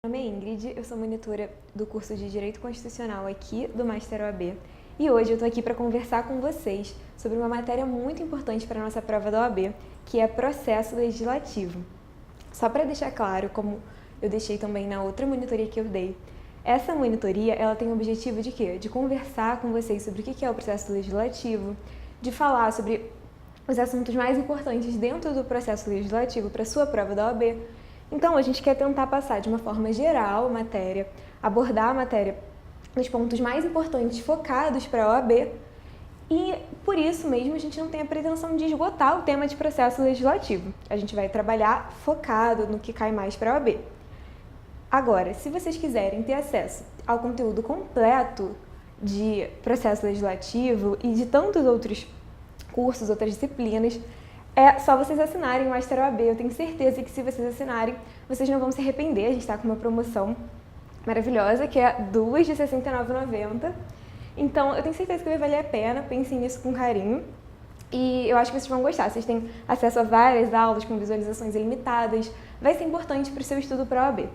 Meu nome é Ingrid, eu sou monitora do curso de Direito Constitucional aqui do Master OAB e hoje eu estou aqui para conversar com vocês sobre uma matéria muito importante para a nossa prova da OAB, que é processo legislativo. Só para deixar claro, como eu deixei também na outra monitoria que eu dei, essa monitoria ela tem o objetivo de quê? De conversar com vocês sobre o que é o processo legislativo, de falar sobre os assuntos mais importantes dentro do processo legislativo para a sua prova da OAB. Então, a gente quer tentar passar de uma forma geral a matéria, abordar a matéria nos pontos mais importantes focados para a OAB e, por isso mesmo, a gente não tem a pretensão de esgotar o tema de processo legislativo. A gente vai trabalhar focado no que cai mais para a OAB. Agora, se vocês quiserem ter acesso ao conteúdo completo de processo legislativo e de tantos outros cursos, outras disciplinas, é só vocês assinarem o Master OAB. Eu tenho certeza que se vocês assinarem, vocês não vão se arrepender. A gente está com uma promoção maravilhosa, que é 2 de R$ 69,90. Então, eu tenho certeza que vai valer a pena. Pensem nisso com carinho. E eu acho que vocês vão gostar. Vocês têm acesso a várias aulas com visualizações ilimitadas. Vai ser importante para o seu estudo para a OAB.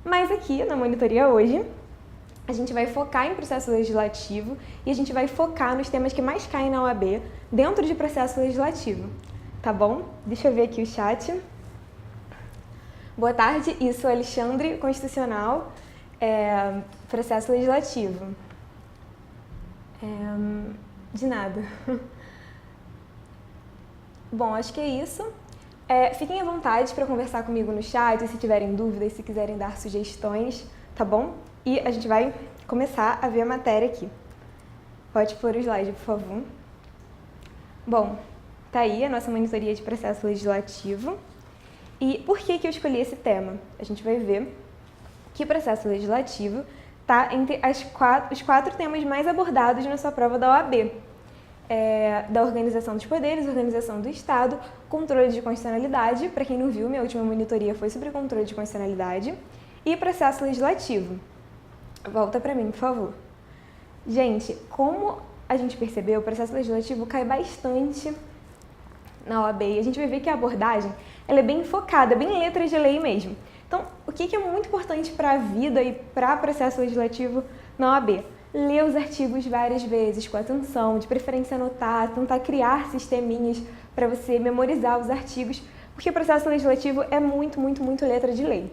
Mas aqui, na monitoria hoje, a gente vai focar em processo legislativo e a gente vai focar nos temas que mais caem na OAB dentro de processo legislativo. Tá bom? Deixa eu ver aqui o chat. Boa tarde, isso é Alexandre, Constitucional, processo legislativo. De nada. Bom, acho que é isso. Fiquem à vontade para conversar comigo no chat, se tiverem dúvidas, se quiserem dar sugestões, tá bom? E a gente vai começar a ver a matéria aqui. Pode pôr o slide, por favor. Bom, tá aí a nossa monitoria de processo legislativo. E por que eu escolhi esse tema? A gente vai ver que processo legislativo está entre os 4 temas mais abordados na sua prova da OAB. Da organização dos poderes, organização do Estado, controle de constitucionalidade. Para quem não viu, minha última monitoria foi sobre controle de constitucionalidade. E processo legislativo. Volta para mim, por favor. Gente, como a gente percebeu, o processo legislativo cai bastante na OAB e a gente vai ver que a abordagem ela é bem focada, bem letras de lei mesmo. Então, o que é muito importante para a vida e para o processo legislativo na OAB? Ler os artigos várias vezes, com atenção, de preferência anotar, tentar criar sisteminhas para você memorizar os artigos, porque o processo legislativo é muito letra de lei.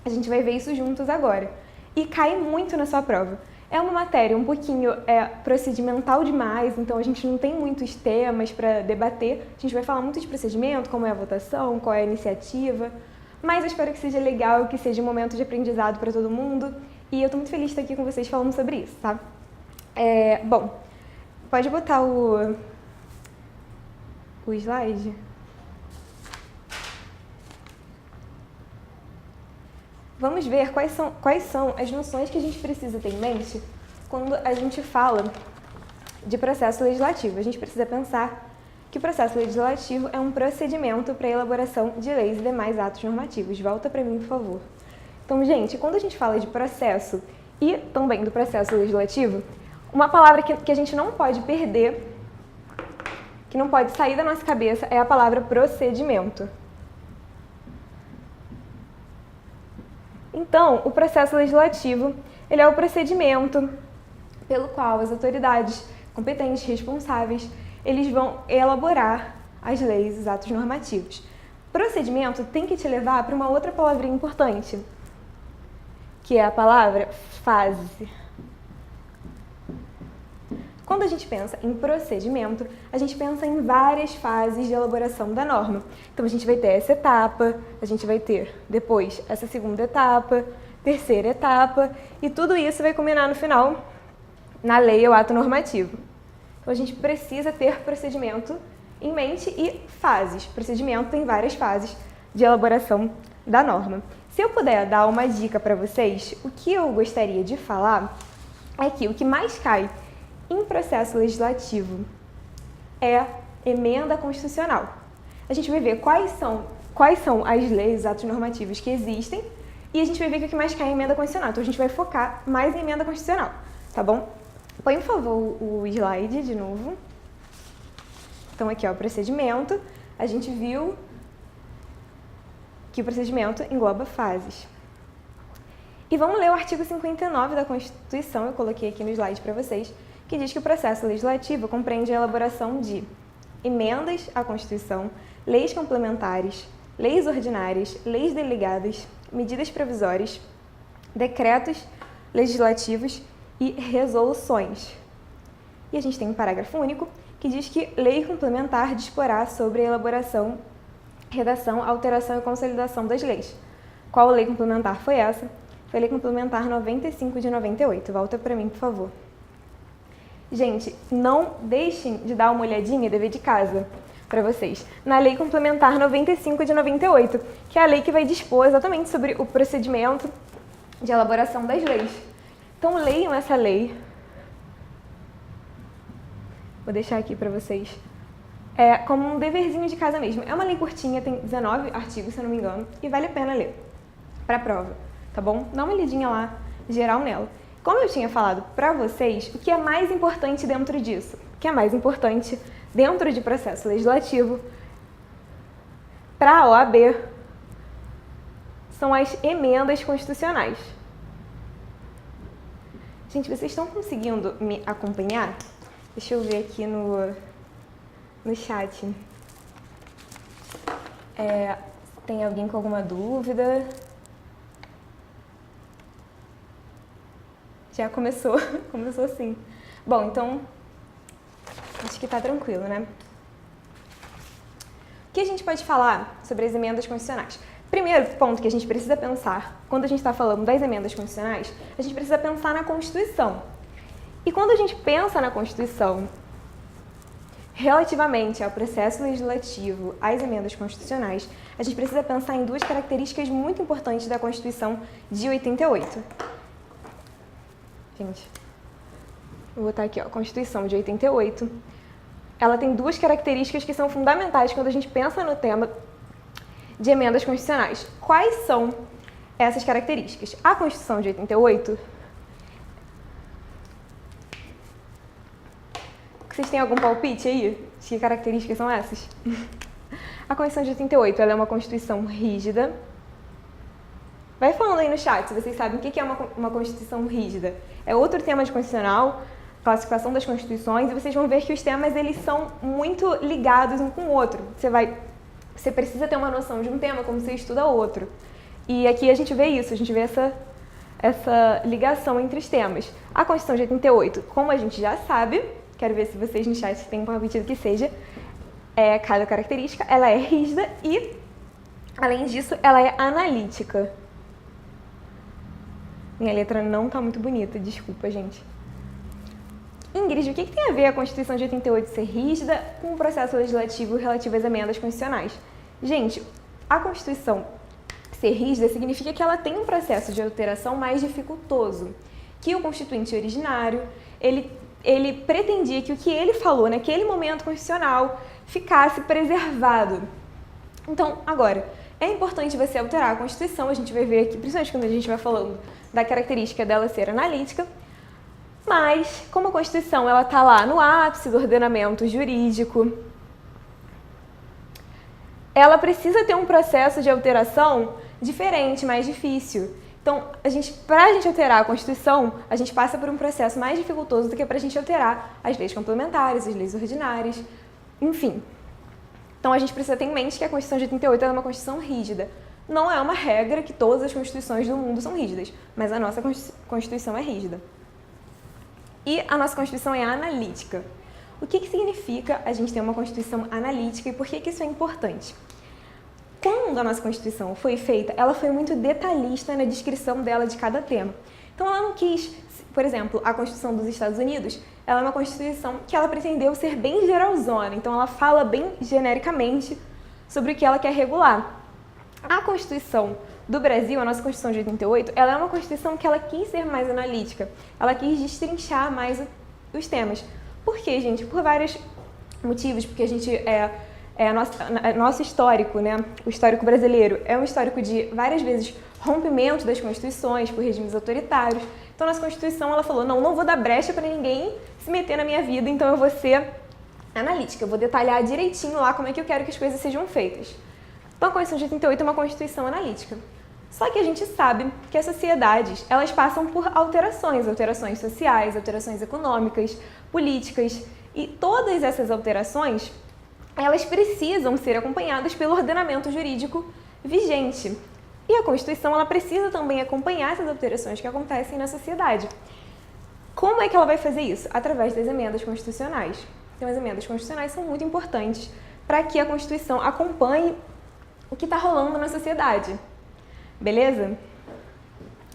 A gente vai ver isso juntos agora. E cai muito na sua prova. É uma matéria um pouquinho procedimental demais, então a gente não tem muitos temas para debater. A gente vai falar muito de procedimento, como é a votação, qual é a iniciativa, mas eu espero que seja legal, que seja um momento de aprendizado para todo mundo. E eu estou muito feliz de estar aqui com vocês falando sobre isso, tá? Bom, pode botar o slide? Vamos ver quais são as noções que a gente precisa ter em mente quando a gente fala de processo legislativo. A gente precisa pensar que o processo legislativo é um procedimento para a elaboração de leis e demais atos normativos. Volta para mim, por favor. Então, gente, quando a gente fala de processo e também do processo legislativo, uma palavra que a gente não pode perder, que não pode sair da nossa cabeça, é a palavra procedimento. Então, o processo legislativo, ele é o procedimento pelo qual as autoridades competentes, responsáveis, eles vão elaborar as leis, os atos normativos. Procedimento tem que te levar para uma outra palavrinha importante, que é a palavra fase. Quando a gente pensa em procedimento, a gente pensa em várias fases de elaboração da norma. Então, a gente vai ter essa etapa, a gente vai ter depois essa segunda etapa, terceira etapa, e tudo isso vai culminar no final na lei ou ato normativo. Então, a gente precisa ter procedimento em mente e fases. Procedimento tem várias fases de elaboração da norma. Se eu puder dar uma dica para vocês, o que eu gostaria de falar é que o que mais cai em processo legislativo é emenda constitucional. A gente vai ver quais são as leis, os atos normativos que existem e a gente vai ver que o que mais cai é emenda constitucional. Então, a gente vai focar mais em emenda constitucional, tá bom? Põe, por favor, o slide de novo. Então, aqui, ó, o procedimento. A gente viu que o procedimento engloba fases. E vamos ler o artigo 59 da Constituição, eu coloquei aqui no slide para vocês, que diz que o processo legislativo compreende a elaboração de emendas à Constituição, leis complementares, leis ordinárias, leis delegadas, medidas provisórias, decretos legislativos e resoluções. E a gente tem um parágrafo único que diz que lei complementar disporá sobre a elaboração, redação, alteração e consolidação das leis. Qual lei complementar foi essa? Foi a Lei Complementar 95 de 98. Volta para mim, por favor. Gente, não deixem de dar uma olhadinha, dever de casa, para vocês, na Lei Complementar 95 de 98, que é a lei que vai dispor exatamente sobre o procedimento de elaboração das leis. Então, leiam essa lei. Vou deixar aqui para vocês. Como um deverzinho de casa mesmo. É uma lei curtinha, tem 19 artigos, se eu não me engano, e vale a pena ler para a prova, tá bom? Dá uma lidinha lá, geral nela. Como eu tinha falado para vocês, o que é mais importante dentro disso? O que é mais importante dentro de processo legislativo para a OAB são as emendas constitucionais. Gente, vocês estão conseguindo me acompanhar? Deixa eu ver aqui no chat. Tem alguém com alguma dúvida? Já começou, começou sim. Bom, então, acho que tá tranquilo, né? O que a gente pode falar sobre as emendas constitucionais? Primeiro ponto que a gente precisa pensar, quando a gente está falando das emendas constitucionais, a gente precisa pensar na Constituição. E quando a gente pensa na Constituição, relativamente ao processo legislativo, às emendas constitucionais, a gente precisa pensar em duas características muito importantes da Constituição de 88. Gente, vou botar aqui, ó, Constituição de 88. Ela tem duas características que são fundamentais quando a gente pensa no tema de emendas constitucionais. Quais são essas características? A Constituição de 88... Vocês têm algum palpite aí? De que características são essas? A Constituição de 88, ela é uma Constituição rígida. Vai falando aí no chat se vocês sabem o que é uma Constituição rígida. É outro tema de constitucional, classificação das Constituições, e vocês vão ver que os temas eles são muito ligados um com o outro. Você precisa ter uma noção de um tema como você estuda outro. E aqui a gente vê isso, a gente vê essa ligação entre os temas. A Constituição de 88, como a gente já sabe, quero ver se vocês no chat têm um palpite do que seja, cada característica, ela é rígida e, além disso, ela é analítica. Minha letra não está muito bonita, desculpa, gente. Ingrid, o que tem a ver a Constituição de 88 ser rígida com o processo legislativo relativo às emendas constitucionais? Gente, a Constituição ser rígida significa que ela tem um processo de alteração mais dificultoso, que o constituinte originário, ele pretendia que o que ele falou naquele momento constitucional ficasse preservado. Então, agora, é importante você alterar a Constituição, a gente vai ver aqui, principalmente quando a gente vai falando da característica dela ser analítica, mas, como a Constituição está lá no ápice do ordenamento jurídico, ela precisa ter um processo de alteração diferente, mais difícil. Então, para a gente alterar a Constituição, a gente passa por um processo mais dificultoso do que para a gente alterar as leis complementares, as leis ordinárias, enfim. Então, a gente precisa ter em mente que a Constituição de 88 é uma Constituição rígida. Não é uma regra que todas as Constituições do mundo são rígidas, mas a nossa Constituição é rígida. E a nossa Constituição é analítica. O que significa a gente ter uma Constituição analítica e por que isso é importante? Quando a nossa Constituição foi feita, ela foi muito detalhista na descrição dela de cada tema. Então, ela não quis, por exemplo, a Constituição dos Estados Unidos, ela é uma Constituição que ela pretendeu ser bem geralzona, então ela fala bem genericamente sobre o que ela quer regular. A Constituição do Brasil, a nossa Constituição de 88, ela é uma Constituição que ela quis ser mais analítica, ela quis destrinchar mais os temas. Por quê, gente? Por vários motivos, porque a gente nosso histórico, né? O histórico brasileiro é um histórico de várias vezes rompimento das constituições por regimes autoritários. Então, nossa Constituição, ela falou, não vou dar brecha para ninguém se meter na minha vida, então eu vou ser analítica, eu vou detalhar direitinho lá como é que eu quero que as coisas sejam feitas. Então, a Constituição de 88 é uma Constituição analítica. Só que a gente sabe que as sociedades, elas passam por alterações sociais, alterações econômicas, políticas, e todas essas alterações, elas precisam ser acompanhadas pelo ordenamento jurídico vigente. E a Constituição, ela precisa também acompanhar essas alterações que acontecem na sociedade. Como é que ela vai fazer isso? Através das emendas constitucionais. Então, as emendas constitucionais são muito importantes para que a Constituição acompanhe o que está rolando na sociedade. Beleza?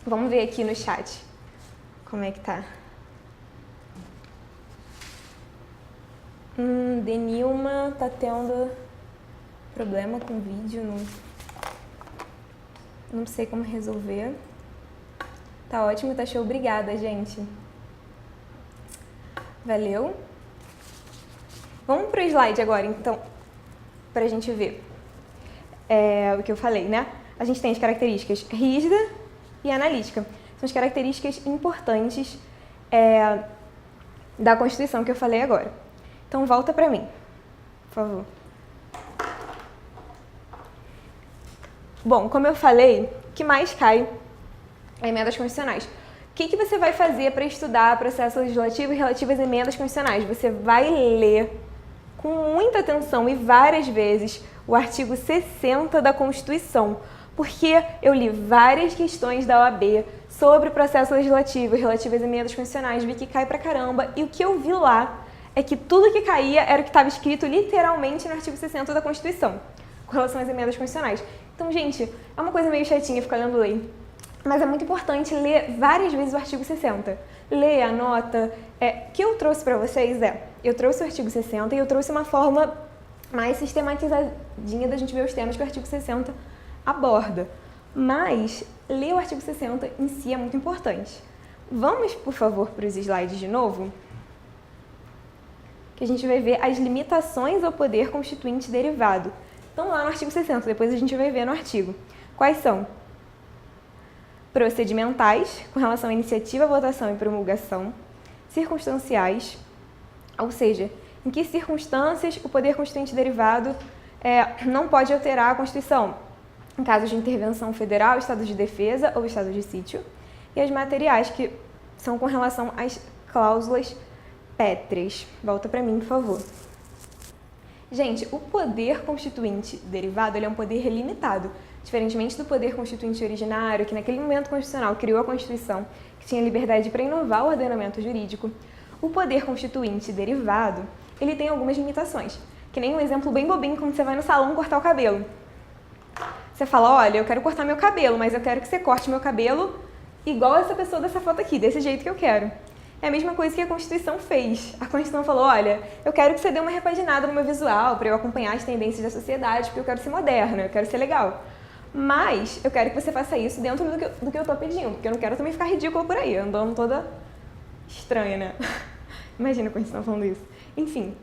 Vamos ver aqui no chat como é que tá. Denilma tá tendo problema com o vídeo, não sei como resolver. Tá ótimo, tá show. Obrigada, gente. Valeu. Vamos pro slide agora, então, pra gente ver o que eu falei, né? A gente tem as características rígida e analítica. São as características importantes da Constituição que eu falei agora. Então, volta para mim, por favor. Bom, como eu falei, o que mais cai é emendas constitucionais. O que você vai fazer para estudar processo legislativo e relativas emendas constitucionais? Você vai ler com muita atenção e várias vezes o artigo 60 da Constituição, porque eu li várias questões da OAB sobre processo legislativo e relativas emendas constitucionais, vi que cai pra caramba, e o que eu vi lá é que tudo que caía era o que estava escrito literalmente no artigo 60 da Constituição, com relação às emendas constitucionais. Então, gente, é uma coisa meio chatinha ficar lendo lei, mas é muito importante ler várias vezes o artigo 60. Lê, anota. O que eu trouxe para vocês eu trouxe o artigo 60 e eu trouxe uma forma mais sistematizadinha da gente ver os temas que o artigo 60 aborda. Mas ler o artigo 60 em si é muito importante. Vamos, por favor, para os slides de novo, que a gente vai ver as limitações ao poder constituinte derivado. Estão lá no artigo 60, depois a gente vai ver no artigo. Quais são? Procedimentais, com relação à iniciativa, votação e promulgação. Circunstanciais, ou seja, em que circunstâncias o poder constituinte derivado não pode alterar a Constituição, em casos de intervenção federal, estado de defesa ou estado de sítio. E as materiais, que são com relação às cláusulas pétreas. Volta para mim, por favor. Gente, o poder constituinte derivado ele é um poder limitado, diferentemente do poder constituinte originário, que naquele momento constitucional criou a Constituição, que tinha liberdade para inovar o ordenamento jurídico. O poder constituinte derivado, ele tem algumas limitações, que nem um exemplo bem bobinho quando você vai no salão cortar o cabelo. Você fala, olha, eu quero cortar meu cabelo, mas eu quero que você corte meu cabelo igual essa pessoa dessa foto aqui, desse jeito que eu quero. É a mesma coisa que a Constituição fez. A Constituição falou, olha, eu quero que você dê uma repaginada no meu visual para eu acompanhar as tendências da sociedade, porque eu quero ser moderna, eu quero ser legal. Mas eu quero que você faça isso dentro do que eu estou pedindo, porque eu não quero também ficar ridícula por aí, andando toda estranha, né? Imagina a Constituição falando isso. Enfim.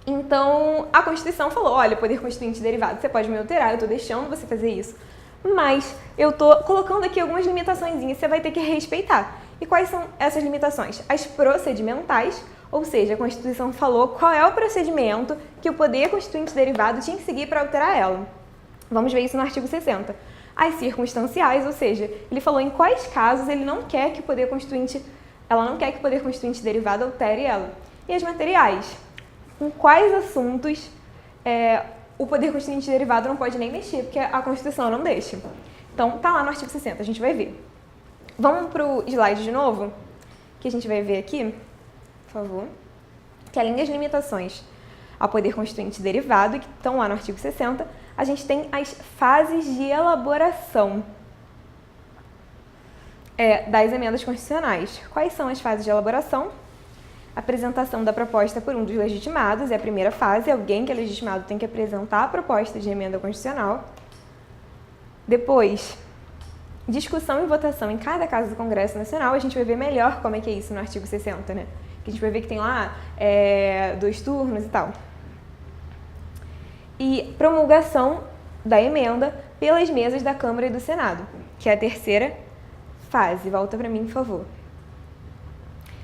Então, a Constituição falou, olha, poder constituinte derivado, você pode me alterar, eu estou deixando você fazer isso. Mas eu estou colocando aqui algumas limitações e você vai ter que respeitar. E quais são essas limitações? As procedimentais, ou seja, a Constituição falou qual é o procedimento que o poder constituinte derivado tinha que seguir para alterar ela. Vamos ver isso no artigo 60. As circunstanciais, ou seja, ele falou em quais casos ele não quer que o poder constituinte, ela não quer que o poder constituinte derivado altere ela. E as materiais, com quais assuntos o poder constituinte derivado não pode nem mexer, porque a Constituição não deixa. Então, tá lá no artigo 60, a gente vai ver. Vamos para o slide de novo, que a gente vai ver aqui, por favor, que além das limitações ao poder constituinte derivado, que estão lá no artigo 60, a gente tem as fases de elaboração das emendas constitucionais. Quais são as fases de elaboração? Apresentação da proposta por um dos legitimados, é a primeira fase, alguém que é legitimado tem que apresentar a proposta de emenda constitucional. Depois, discussão e votação em cada caso do Congresso Nacional, a gente vai ver melhor como é que é isso no artigo 60, né? Que a gente vai ver que tem lá 2 turnos e tal. E promulgação da emenda pelas mesas da Câmara e do Senado, que é a terceira fase. Volta para mim, por favor.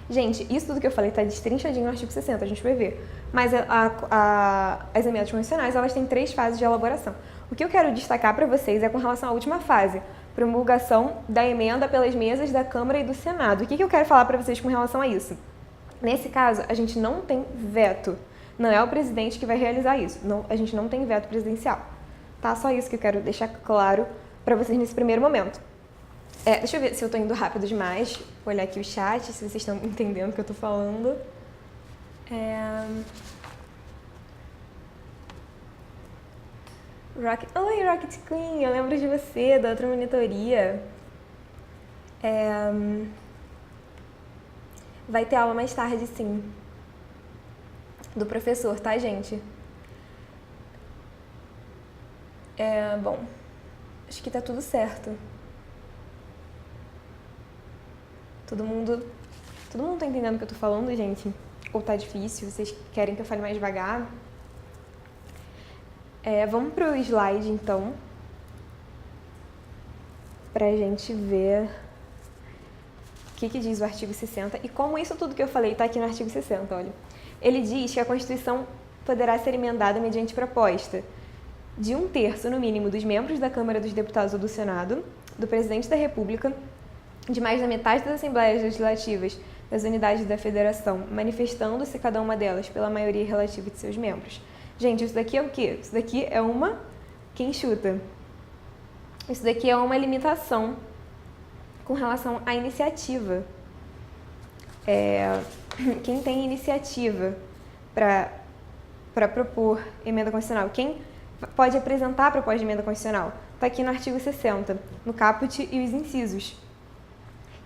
Gente, isso tudo que eu falei está destrinchadinho no artigo 60, a gente vai ver. Mas as emendas constitucionais, elas têm 3 fases de elaboração. O que eu quero destacar para vocês é com relação à última fase, promulgação da emenda pelas mesas da Câmara e do Senado. O que eu quero falar para vocês com relação a isso? Nesse caso, a gente não tem veto. Não é o presidente que vai realizar isso. Não, a gente não tem veto presidencial. Tá? Só isso que eu quero deixar claro para vocês nesse primeiro momento. Deixa eu ver se eu tô indo rápido demais. Vou olhar aqui o chat, se vocês estão entendendo o que eu tô falando. Oi, Rocket Queen, eu lembro de você, da outra monitoria. Vai ter aula mais tarde, sim. Do professor, tá, gente? Bom, acho que tá tudo certo. Todo mundo tá entendendo o que eu tô falando, gente? Ou tá difícil? Vocês querem que eu fale mais devagar? Vamos pro slide, então. Pra gente ver o que diz o artigo 60 e como isso tudo que eu falei tá aqui no artigo 60, olha. Ele diz que a Constituição poderá ser emendada mediante proposta de 1/3, no mínimo, dos membros da Câmara dos Deputados ou do Senado, do Presidente da República, de mais da metade das Assembleias Legislativas das unidades da Federação, manifestando-se cada uma delas pela maioria relativa de seus membros. Gente, isso daqui é o quê? Isso daqui é uma... Quem chuta? Isso daqui é uma limitação com relação à iniciativa. Quem tem iniciativa para propor emenda constitucional? Quem pode apresentar a proposta de emenda constitucional? Está aqui no artigo 60, no caput e os incisos.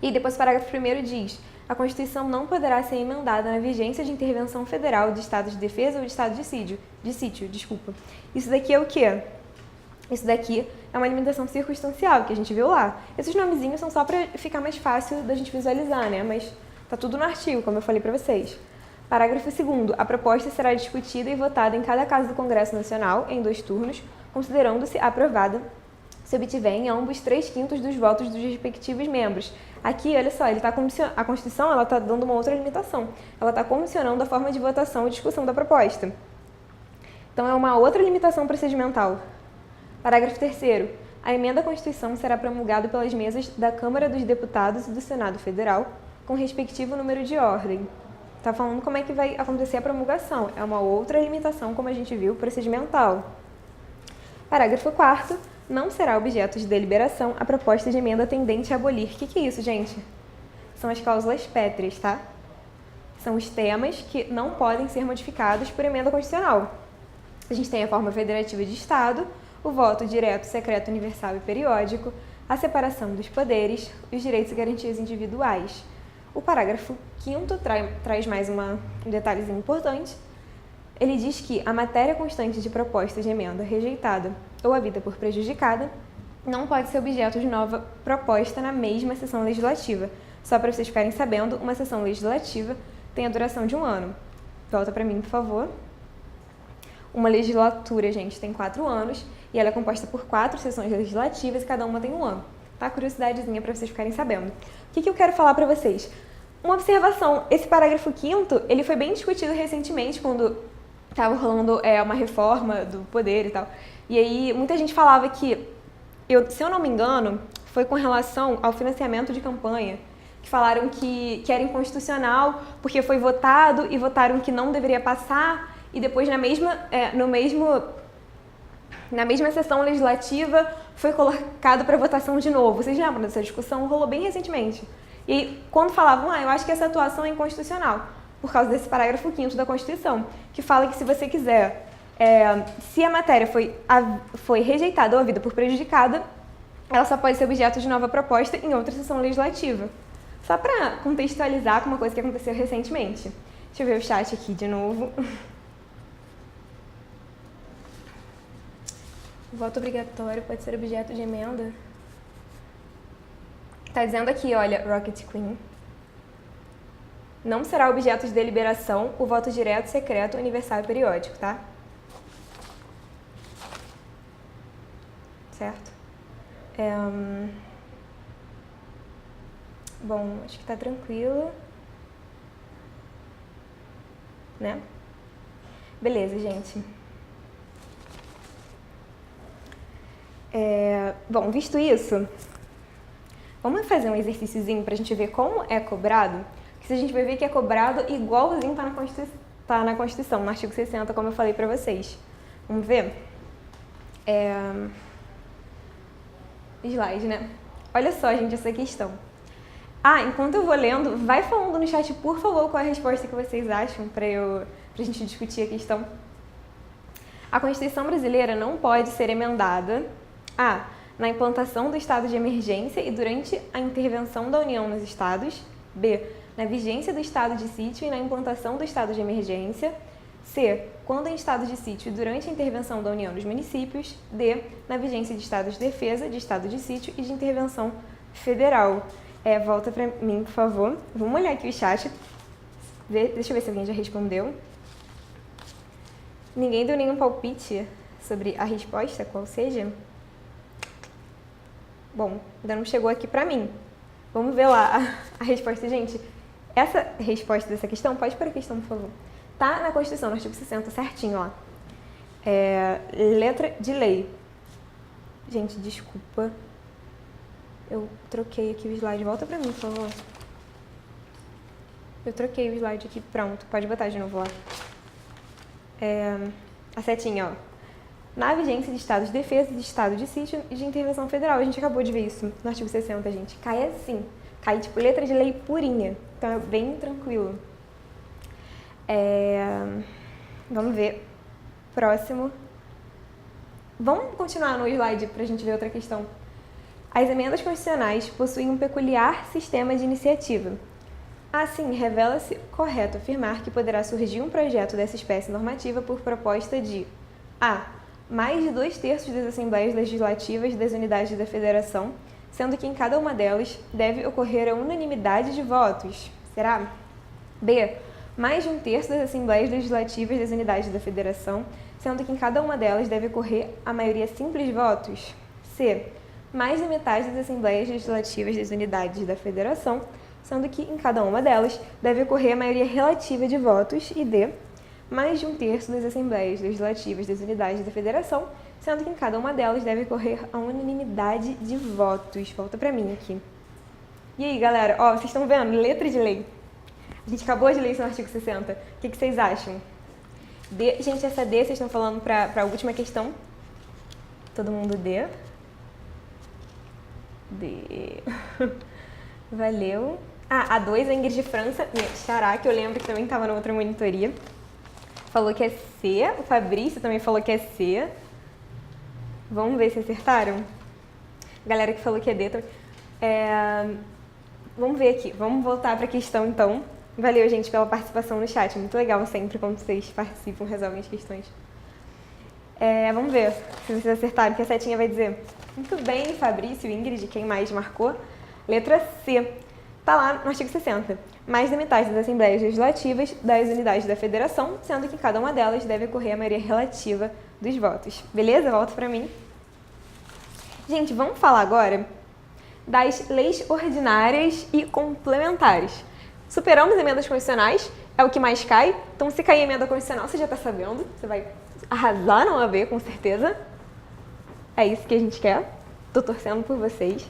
E depois o parágrafo 1º diz: a Constituição não poderá ser emendada na vigência de intervenção federal, de estado de defesa ou de estado de sítio. Isso daqui é o quê? Isso daqui é uma limitação circunstancial, que a gente viu lá. Esses nomezinhos são só para ficar mais fácil da gente visualizar, né? Mas tá tudo no artigo, como eu falei para vocês. Parágrafo 2º. A proposta será discutida e votada em cada casa do Congresso Nacional, em 2 turnos, considerando-se aprovada se obtiver em ambos 3/5 dos votos dos respectivos membros. Aqui, olha só, a Constituição está dando uma outra limitação. Ela está condicionando a forma de votação e discussão da proposta. Então, é uma outra limitação procedimental. Parágrafo 3º. A emenda à Constituição será promulgada pelas mesas da Câmara dos Deputados e do Senado Federal, com respectivo número de ordem. Está falando como é que vai acontecer a promulgação. É uma outra limitação, como a gente viu, procedimental. Parágrafo 4º. Não será objeto de deliberação a proposta de emenda tendente a abolir. O que é isso, gente? São as cláusulas pétreas, tá? São os temas que não podem ser modificados por emenda constitucional. A gente tem a forma federativa de Estado, o voto direto, secreto, universal e periódico, a separação dos poderes, os direitos e garantias individuais. O parágrafo 5º traz mais um detalhezinho importante. Ele diz que a matéria constante de proposta de emenda rejeitada ou havida por prejudicada não pode ser objeto de nova proposta na mesma sessão legislativa. Só para vocês ficarem sabendo, uma sessão legislativa tem a duração de 1 ano. Volta para mim, por favor. Uma legislatura, gente, tem 4 anos e ela é composta por 4 sessões legislativas e cada uma tem 1 ano. Tá? Curiosidadezinha para vocês ficarem sabendo. O que eu quero falar para vocês? Uma observação, esse parágrafo 5º, ele foi bem discutido recentemente quando estava rolando uma reforma do poder e tal. E aí muita gente falava que, se eu não me engano, foi com relação ao financiamento de campanha, que falaram que era inconstitucional porque foi votado e votaram que não deveria passar e depois na mesma sessão legislativa foi colocado para votação de novo. Vocês lembram dessa discussão? Rolou bem recentemente. E aí, quando falavam, eu acho que essa atuação é inconstitucional, por causa desse parágrafo 5º da Constituição, que fala que se você quiser, se a matéria foi rejeitada ou havida por prejudicada, ela só pode ser objeto de nova proposta em outra sessão legislativa. Só para contextualizar com uma coisa que aconteceu recentemente. Deixa eu ver o chat aqui de novo. Voto obrigatório pode ser objeto de emenda? Tá dizendo aqui, olha, Rocket Queen. Não será objeto de deliberação o voto direto, secreto, universal e periódico, tá? Certo? Bom, acho que tá tranquilo. Né? Beleza, gente. Bom, visto isso, Vamos fazer um exercíciozinho pra gente ver como é cobrado? Que a gente vai ver que é cobrado igualzinho tá na Constituição, no artigo 60, como eu falei pra vocês. Vamos ver? Slide, né? Olha só, gente, essa questão. Enquanto eu vou lendo, vai falando no chat, por favor, qual é a resposta que vocês acham pra gente discutir a questão. A Constituição brasileira não pode ser emendada na implantação do estado de emergência e durante a intervenção da União nos estados. B. Na vigência do estado de sítio e na implantação do estado de emergência. C. Quando em estado de sítio e durante a intervenção da União nos municípios. D. Na vigência de estado de defesa, de estado de sítio e de intervenção federal. Volta pra mim, por favor. Vamos olhar aqui o chat. Deixa eu ver se alguém já respondeu. Ninguém deu nenhum palpite sobre a resposta, qual seja? Bom, ainda não chegou aqui pra mim. Vamos ver lá a resposta, gente. Essa resposta dessa questão, pode pôr a questão, por favor. Tá na Constituição, no artigo 60, certinho, ó. Letra de lei. Gente, desculpa. Eu troquei aqui o slide. Volta pra mim, por favor. Eu troquei o slide aqui. Pronto, pode botar de novo lá. A setinha, ó. Na vigência de estado de defesa, de estado de sítio e de intervenção federal. A gente acabou de ver isso no artigo 60, gente. Cai assim. Cai tipo letra de lei purinha. Então é bem tranquilo. Vamos ver. Próximo. Vamos continuar no slide pra gente ver outra questão. As emendas constitucionais possuem um peculiar sistema de iniciativa. Assim, revela-se correto afirmar que poderá surgir um projeto dessa espécie normativa por proposta de mais de 2/3 das Assembleias Legislativas das unidades da Federação, sendo que em cada uma delas deve ocorrer a unanimidade de votos. Será? B. Mais de 1/3 das Assembleias Legislativas das unidades da Federação, sendo que em cada uma delas deve ocorrer a maioria simples de votos. C. Mais de metade das Assembleias Legislativas das unidades da Federação, sendo que em cada uma delas deve ocorrer a maioria relativa de votos. E D. Mais de 1/3 das Assembleias Legislativas das unidades da Federação, sendo que em cada uma delas deve ocorrer a unanimidade de votos. Volta pra mim aqui. E aí, galera? Vocês estão vendo? Letra de lei. A gente acabou de ler isso no artigo 60. O que vocês acham? D. Gente, essa D, vocês estão falando pra a última questão? Todo mundo D? D. Valeu. A 2, a Ingrid de França, minha xará, que eu lembro que também estava na outra monitoria. Falou que é C. O Fabrício também falou que é C. Vamos ver se acertaram. Galera que falou que é D também. Vamos ver aqui. Vamos voltar para a questão, então. Valeu, gente, pela participação no chat. Muito legal sempre quando vocês participam, resolvem as questões. Vamos ver se vocês acertaram, que a setinha vai dizer. Muito bem, Fabrício, Ingrid, quem mais marcou? Letra C. Tá lá no artigo 60. Mais da metade das Assembleias Legislativas das unidades da Federação, sendo que em cada uma delas deve ocorrer a maioria relativa dos votos. Beleza? Volta pra mim. Gente, vamos falar agora das leis ordinárias e complementares. Superamos emendas constitucionais, é o que mais cai. Então, se cair emenda constitucional, você já tá sabendo. Você vai arrasar na OAB, com certeza. É isso que a gente quer. Tô torcendo por vocês.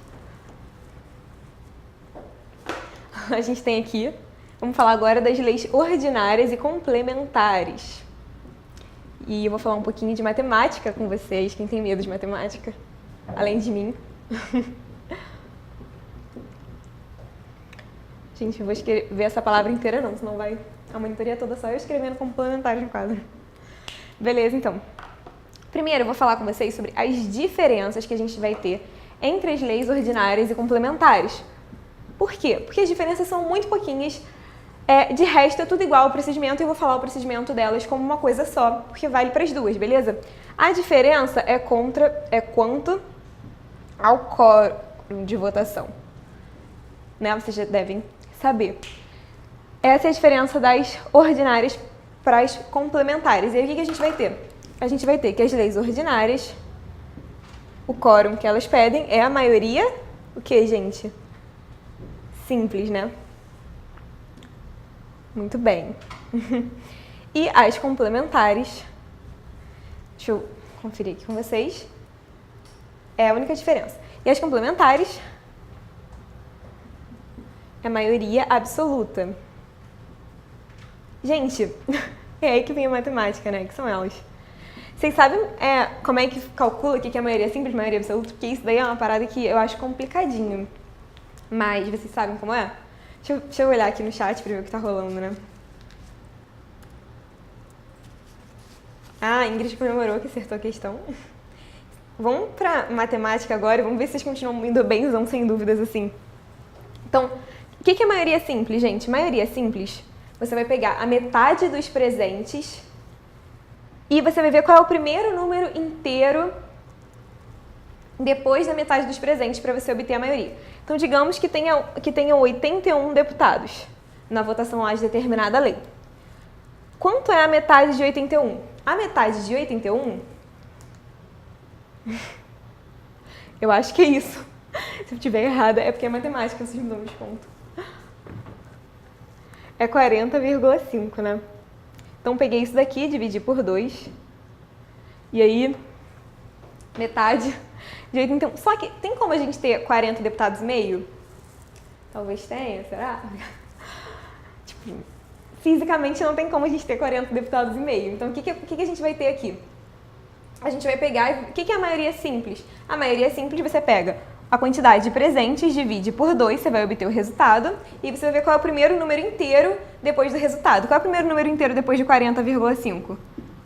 A gente tem aqui, vamos falar agora das leis ordinárias e complementares. E eu vou falar um pouquinho de matemática com vocês, quem tem medo de matemática, além de mim. Gente, eu vou escrever essa palavra inteira não, senão vai a monitoria toda só eu escrevendo complementares no quadro. Beleza, então. Primeiro, eu vou falar com vocês sobre as diferenças que a gente vai ter entre as leis ordinárias e complementares. Por quê? Porque as diferenças são muito pouquinhas, de resto é tudo igual ao procedimento e eu vou falar o procedimento delas como uma coisa só, porque vale para as duas, beleza? A diferença é quanto ao quórum de votação, né? Vocês já devem saber. Essa é a diferença das ordinárias para as complementares. E aí o que a gente vai ter? A gente vai ter que as leis ordinárias, o quórum que elas pedem é a maioria, o que, gente? Simples, né? Muito bem. E as complementares, deixa eu conferir aqui com vocês, é a única diferença. E as complementares É maioria absoluta. Gente, é aí que vem a matemática, né? Que são elas. Vocês sabem como é que calcula o que é maioria simples, maioria absoluta? Porque isso daí é uma parada que eu acho complicadinho. Mas vocês sabem como é? Deixa eu olhar aqui no chat pra ver o que tá rolando, né? Ah, a Ingrid comemorou que acertou a questão. Vamos pra matemática agora e vamos ver se vocês continuam indo bem, não sem dúvidas assim. Então, o que é maioria simples, gente? Maioria simples, você vai pegar a metade dos presentes e você vai ver qual é o primeiro número inteiro depois da metade dos presentes para você obter a maioria. Então, digamos que tenham 81 deputados na votação lá de determinada lei. Quanto é a metade de 81? A metade de 81... eu acho que é isso. Se eu estiver errada, é porque é matemática, vocês me dão desconto. É 40,5, né? Então, peguei isso daqui, dividi por 2. E aí, metade de 81. Só que tem como a gente ter 40 deputados e meio? Talvez tenha, será? Tipo, fisicamente não tem como a gente ter 40 deputados e meio. Então, o que a gente vai ter aqui? A gente vai pegar... O que é a maioria simples? A maioria simples você pega a quantidade de presentes, divide por 2, você vai obter o resultado, e você vai ver qual é o primeiro número inteiro depois do resultado. Qual é o primeiro número inteiro depois de 40,5?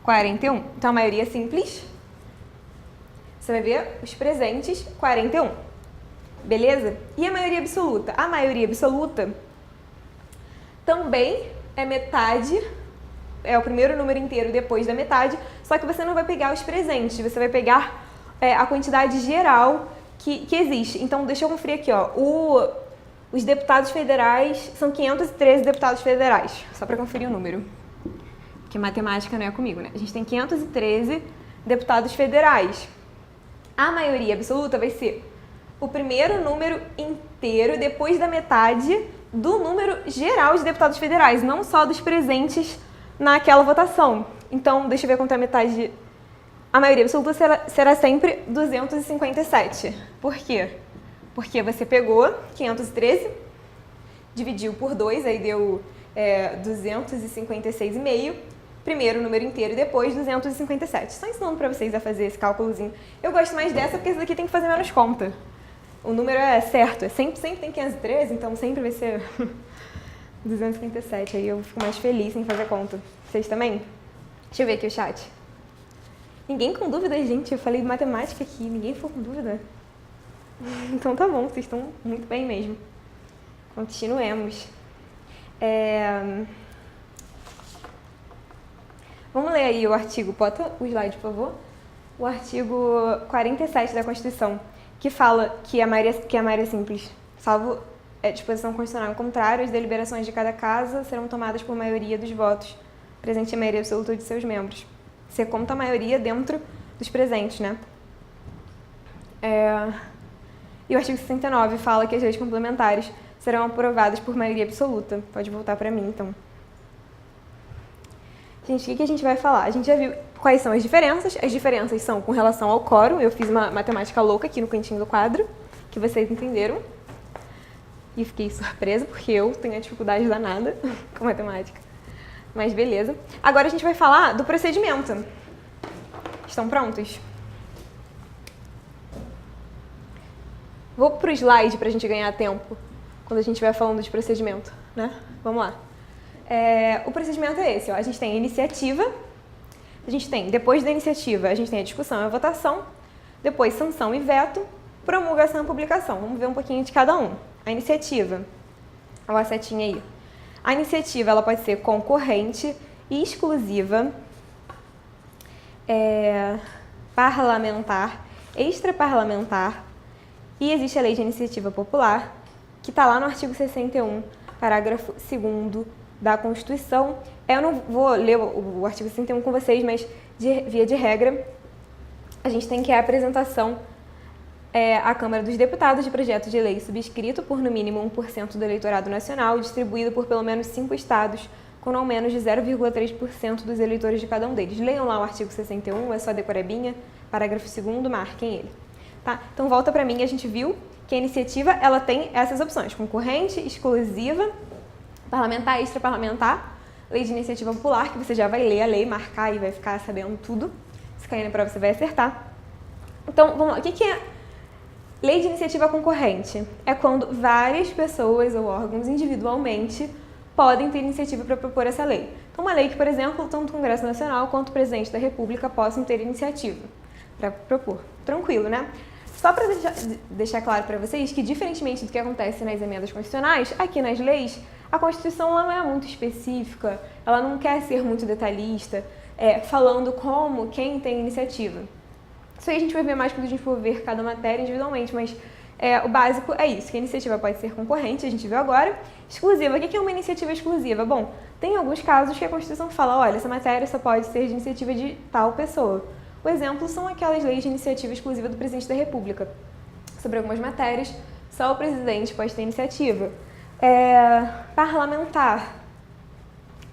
41. Então, a maioria simples, você vai ver os presentes, 41. Beleza? E a maioria absoluta? A maioria absoluta também é metade, é o primeiro número inteiro depois da metade, só que você não vai pegar os presentes, você vai pegar a quantidade geral que existe. Então, deixa eu conferir aqui, ó. Os deputados federais, são 513 deputados federais, só para conferir o número. Porque matemática não é comigo, né? A gente tem 513 deputados federais. A maioria absoluta vai ser o primeiro número inteiro depois da metade do número geral de deputados federais, não só dos presentes naquela votação. Então, deixa eu ver quanto é a metade. A maioria absoluta será sempre 257. Por quê? Porque você pegou 513, dividiu por 2, aí deu 256,5, primeiro número inteiro e depois 257. Só ensinando para vocês a fazer esse cálculozinho. Eu gosto mais dessa porque essa daqui tem que fazer menos conta. O número é certo, sempre tem 513, então sempre vai ser 257. Aí eu fico mais feliz em fazer conta. Vocês também? Deixa eu ver aqui o chat. Ninguém com dúvida, gente? Eu falei de matemática aqui, ninguém ficou com dúvida? Então tá bom, vocês estão muito bem mesmo. Continuemos. Vamos ler aí o artigo, bota o slide, por favor. O artigo 47 da Constituição, que fala que a maioria simples, salvo disposição constitucional contrária, as deliberações de cada casa serão tomadas por maioria dos votos, presente a maioria absoluta de seus membros. Você conta a maioria dentro dos presentes, né? E o artigo 69 fala que as leis complementares serão aprovadas por maioria absoluta. Pode voltar para mim, então. Gente, o que a gente vai falar? A gente já viu quais são as diferenças. As diferenças são com relação ao quórum. Eu fiz uma matemática louca aqui no cantinho do quadro, que vocês entenderam. E fiquei surpresa, porque eu tenho a dificuldade danada com matemática. Mas beleza. Agora a gente vai falar do procedimento. Estão prontos? Vou pro slide para a gente ganhar tempo, quando a gente vai falando de procedimento, né? Vamos lá. O procedimento é esse, ó. A gente tem a iniciativa, depois da iniciativa, a gente tem a discussão e a votação, depois sanção e veto, promulgação e publicação. Vamos ver um pouquinho de cada um. A iniciativa, olha a setinha aí. A iniciativa, ela pode ser concorrente, exclusiva, parlamentar, extraparlamentar, e existe a Lei de Iniciativa Popular, que está lá no artigo 61, parágrafo 2º da Constituição. Eu não vou ler o artigo 61 com vocês, mas, via de regra, a gente tem que a apresentação à Câmara dos Deputados de projeto de lei subscrito por, no mínimo, 1% do eleitorado nacional, distribuído por pelo menos 5 estados, com não menos de 0,3% dos eleitores de cada um deles. Leiam lá o artigo 61, é só decorebinha, parágrafo 2º, marquem ele. Tá? Então, volta para mim, a gente viu que a iniciativa ela tem essas opções: concorrente, exclusiva, parlamentar, extraparlamentar, lei de iniciativa popular, que você já vai ler a lei, marcar e vai ficar sabendo tudo. Se cair na prova, você vai acertar. Então, vamos lá. O que é lei de iniciativa concorrente? É quando várias pessoas ou órgãos individualmente podem ter iniciativa para propor essa lei. Então, uma lei que, por exemplo, tanto o Congresso Nacional quanto o Presidente da República possam ter iniciativa para propor. Tranquilo, né? Só para deixar claro para vocês que, diferentemente do que acontece nas emendas constitucionais, aqui nas leis, a Constituição ela não é muito específica, ela não quer ser muito detalhista, falando como, quem tem iniciativa. Isso aí a gente vai ver mais quando a gente for ver cada matéria individualmente, mas o básico é isso, que a iniciativa pode ser concorrente, a gente viu agora. Exclusiva, o que é uma iniciativa exclusiva? Bom, tem alguns casos que a Constituição fala, olha, essa matéria só pode ser de iniciativa de tal pessoa. O exemplo são aquelas leis de iniciativa exclusiva do Presidente da República. Sobre algumas matérias, só o Presidente pode ter iniciativa. Parlamentar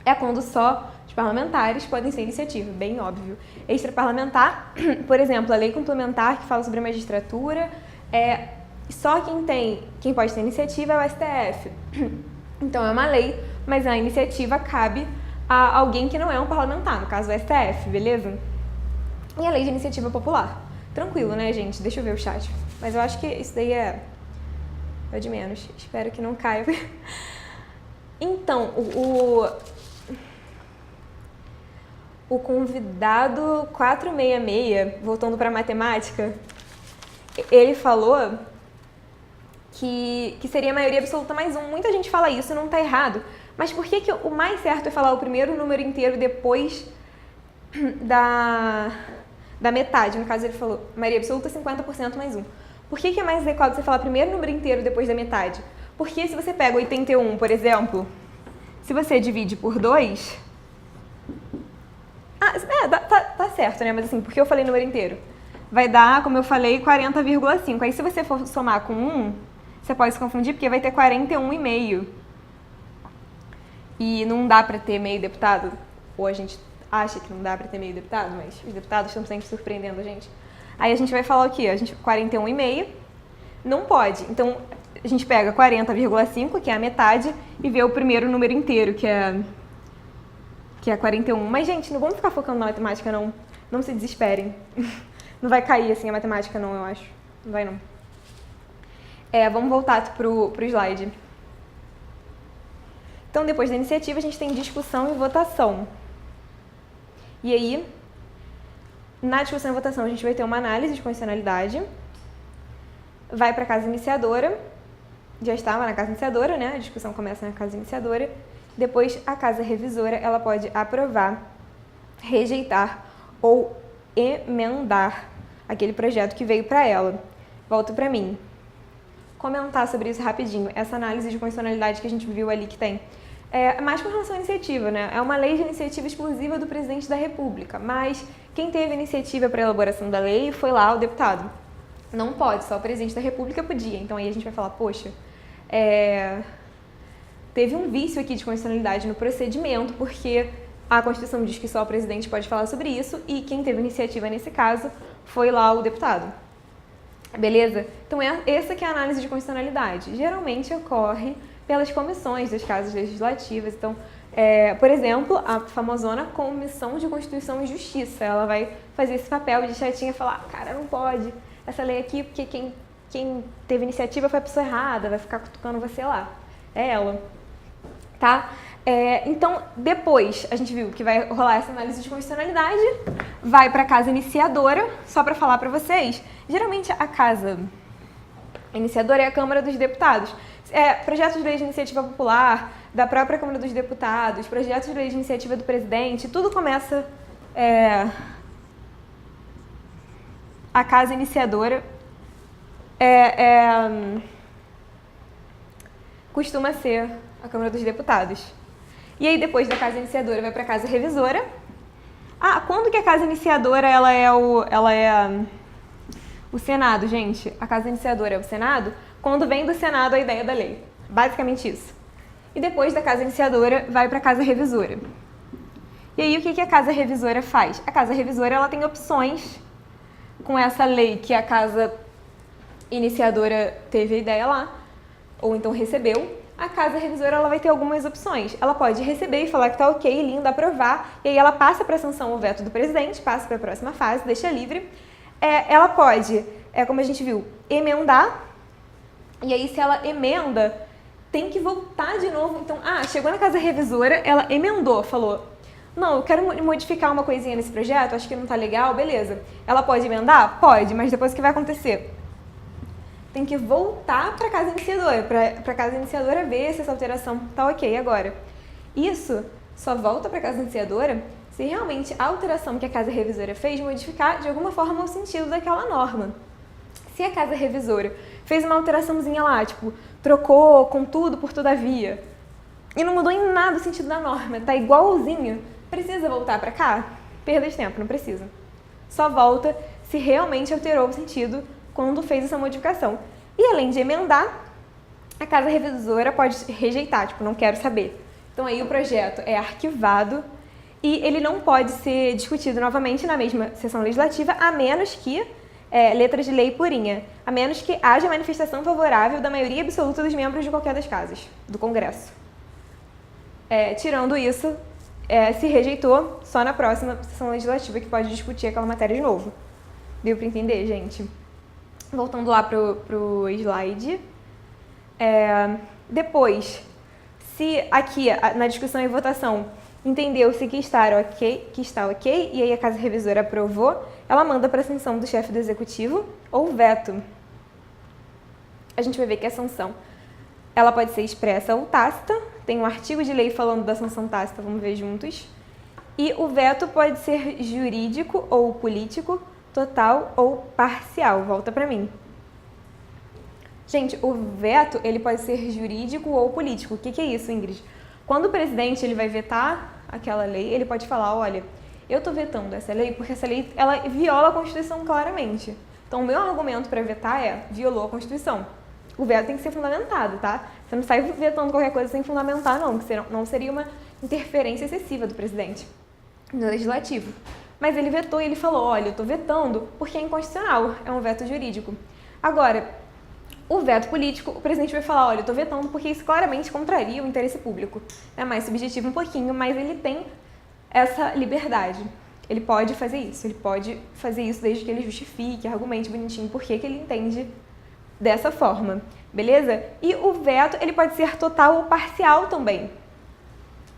é quando só os parlamentares podem ter iniciativa, bem óbvio. Extraparlamentar, por exemplo, a lei complementar que fala sobre a magistratura, só quem pode ter iniciativa é o STF. Então é uma lei, mas a iniciativa cabe a alguém que não é um parlamentar, no caso o STF, beleza? E a lei de iniciativa popular. Tranquilo, né, gente? Deixa eu ver o chat. Mas eu acho que isso daí é de menos. Espero que não caia. Então, o convidado 466, voltando para matemática, ele falou que seria a maioria absoluta mais 1. Muita gente fala isso, não está errado. Mas por que o mais certo é falar o primeiro número inteiro depois da metade? No caso, ele falou maioria absoluta 50% mais 1. Por que é mais adequado você falar primeiro número inteiro depois da metade? Porque se você pega 81, por exemplo, se você divide por 2... tá certo, né? Mas assim, porque eu falei número inteiro? Vai dar, como eu falei, 40,5. Aí se você for somar com 1, você pode se confundir, porque vai ter 41,5. E não dá pra ter meio deputado, ou a gente acha que não dá pra ter meio deputado, mas os deputados estão sempre surpreendendo a gente. Aí a gente vai falar o quê? 41,5 não pode. Então, a gente pega 40,5, que é a metade, e vê o primeiro número inteiro, que é 41. Mas, gente, não vamos ficar focando na matemática, não. Não se desesperem. Não vai cair, assim, a matemática, não, eu acho. Não vai, não. Vamos voltar pro slide. Então, depois da iniciativa, a gente tem discussão e votação. E aí, na discussão e votação, a gente vai ter uma análise de constitucionalidade, vai para a casa iniciadora, já estava na casa iniciadora, né? A discussão começa na casa iniciadora, depois a casa revisora, ela pode aprovar, rejeitar ou emendar aquele projeto que veio para ela. Volta para mim. Comentar sobre isso rapidinho, essa análise de constitucionalidade que a gente viu ali que tem. Mais com relação à iniciativa, né? É uma lei de iniciativa exclusiva do Presidente da República, mas quem teve iniciativa para a elaboração da lei foi lá o deputado. Não pode, só o Presidente da República podia. Então aí a gente vai falar, poxa, teve um vício aqui de constitucionalidade no procedimento, porque a Constituição diz que só o Presidente pode falar sobre isso e quem teve iniciativa nesse caso foi lá o deputado. Beleza? Então essa que é a análise de constitucionalidade. Geralmente ocorre pelas comissões das casas legislativas. Então, por exemplo, a famosona Comissão de Constituição e Justiça, ela vai fazer esse papel de chatinha e falar, cara, não pode essa lei aqui, porque quem teve iniciativa foi a pessoa errada, vai ficar cutucando você lá. É ela. Tá? Então, depois, a gente viu que vai rolar essa análise de constitucionalidade, vai para a casa iniciadora, só para falar para vocês, geralmente a casa iniciadora é a Câmara dos Deputados. Projetos de lei de iniciativa popular, da própria Câmara dos Deputados, projetos de lei de iniciativa do Presidente, tudo começa... a casa iniciadora costuma ser a Câmara dos Deputados. E aí, depois da casa iniciadora, vai para a casa revisora. Quando que a casa iniciadora ela é o Senado, gente? A casa iniciadora é o Senado? Quando vem do Senado a ideia da lei. Basicamente isso. E depois da casa iniciadora, vai para a casa revisora. E aí, o que a casa revisora faz? A casa revisora ela tem opções com essa lei que a casa iniciadora teve a ideia lá, ou então recebeu, a casa revisora ela vai ter algumas opções. Ela pode receber e falar que tá ok, lindo, aprovar, e aí ela passa para a sanção ou veto do presidente, passa para a próxima fase, deixa livre. Ela pode, como a gente viu, emendar, e aí se ela emenda, tem que voltar de novo. Então, chegou na casa revisora, ela emendou, falou, não, eu quero modificar uma coisinha nesse projeto, acho que não tá legal, beleza. Ela pode emendar? Pode, mas depois o que vai acontecer? Tem que voltar para a casa iniciadora, para a casa iniciadora ver se essa alteração tá ok agora. Isso só volta para a casa iniciadora se realmente a alteração que a casa revisora fez modificar de alguma forma o sentido daquela norma. Se a casa revisora fez uma alteraçãozinha lá, tipo, trocou contudo por todavia, e não mudou em nada o sentido da norma, tá igualzinho, precisa voltar para cá? Perda de tempo, não precisa. Só volta se realmente alterou o sentido quando fez essa modificação. E além de emendar, a casa revisora pode rejeitar, tipo, não quero saber. Então aí o projeto é arquivado e ele não pode ser discutido novamente na mesma sessão legislativa, a menos que, letra de lei purinha, a menos que haja manifestação favorável da maioria absoluta dos membros de qualquer das casas do Congresso. Tirando isso, se rejeitou, só na próxima sessão legislativa que pode discutir aquela matéria de novo. Deu para entender, gente? Voltando lá pro slide. Depois, se aqui na discussão e votação entendeu-se que está ok, e aí a casa revisora aprovou, ela manda para a sanção do chefe do executivo ou veto. A gente vai ver que a sanção ela pode ser expressa ou tácita, tem um artigo de lei falando da sanção tácita, vamos ver juntos. E o veto pode ser jurídico ou político, total ou parcial. Volta para mim. Gente, o veto ele pode ser jurídico ou político. O que é isso, Ingrid? Quando o presidente ele vai vetar aquela lei, ele pode falar, olha, eu estou vetando essa lei porque essa lei ela viola a Constituição claramente. Então, o meu argumento para vetar violou a Constituição. O veto tem que ser fundamentado, tá? Você não sai vetando qualquer coisa sem fundamentar, não, que não seria uma interferência excessiva do presidente no legislativo. Mas ele vetou e ele falou, olha, eu estou vetando porque é inconstitucional, é um veto jurídico. Agora, o veto político, o presidente vai falar, olha, eu estou vetando porque isso claramente contraria o interesse público. É mais subjetivo um pouquinho, mas ele tem essa liberdade. Ele pode fazer isso desde que ele justifique, argumente bonitinho por que ele entende dessa forma, beleza? E o veto, ele pode ser total ou parcial também.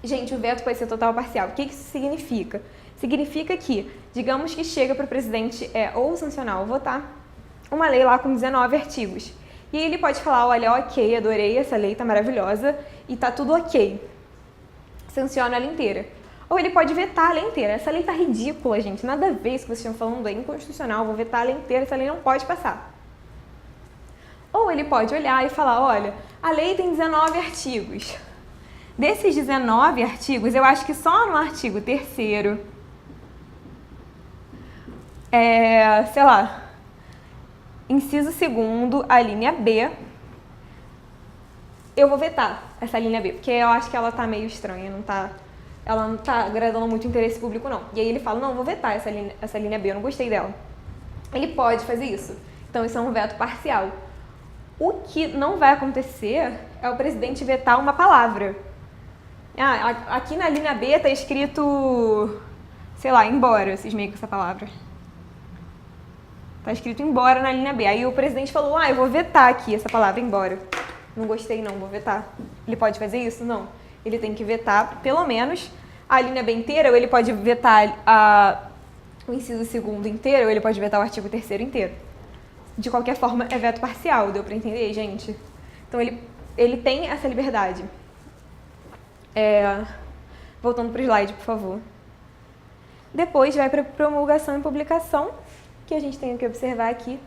Gente, o veto pode ser total ou parcial. O que isso significa? Significa que, digamos que chega para o presidente ou sancionar ou votar uma lei lá com 19 artigos. E aí ele pode falar, olha, ok, adorei essa lei, tá maravilhosa e tá tudo ok. Sanciona ela inteira. Ou ele pode vetar a lei inteira. Essa lei tá ridícula, gente, nada a ver isso que vocês estão falando, é inconstitucional, vou vetar a lei inteira, essa lei não pode passar. Ou ele pode olhar e falar, olha, a lei tem 19 artigos. Desses 19 artigos, eu acho que só no artigo 3º, sei lá, inciso 2º, a linha B, eu vou vetar essa linha B, porque eu acho que ela tá meio estranha, ela não tá agradando muito o interesse público, não. E aí ele fala, não, eu vou vetar essa linha B, eu não gostei dela. Ele pode fazer isso. Então, isso é um veto parcial. O que não vai acontecer é o presidente vetar uma palavra. Aqui na linha B tá escrito, sei lá, embora, cismei com essa palavra. Tá escrito embora na linha B. Aí o presidente falou, eu vou vetar aqui essa palavra embora. Não gostei não, vou vetar. Ele pode fazer isso? Não. Ele tem que vetar, pelo menos, a linha B inteira, ou ele pode vetar o inciso 2º inteiro, ou ele pode vetar o artigo 3º inteiro. De qualquer forma, é veto parcial, deu pra entender, gente? Então, ele tem essa liberdade. Voltando pro slide, por favor. Depois, vai para promulgação e publicação, que a gente tem que observar aqui,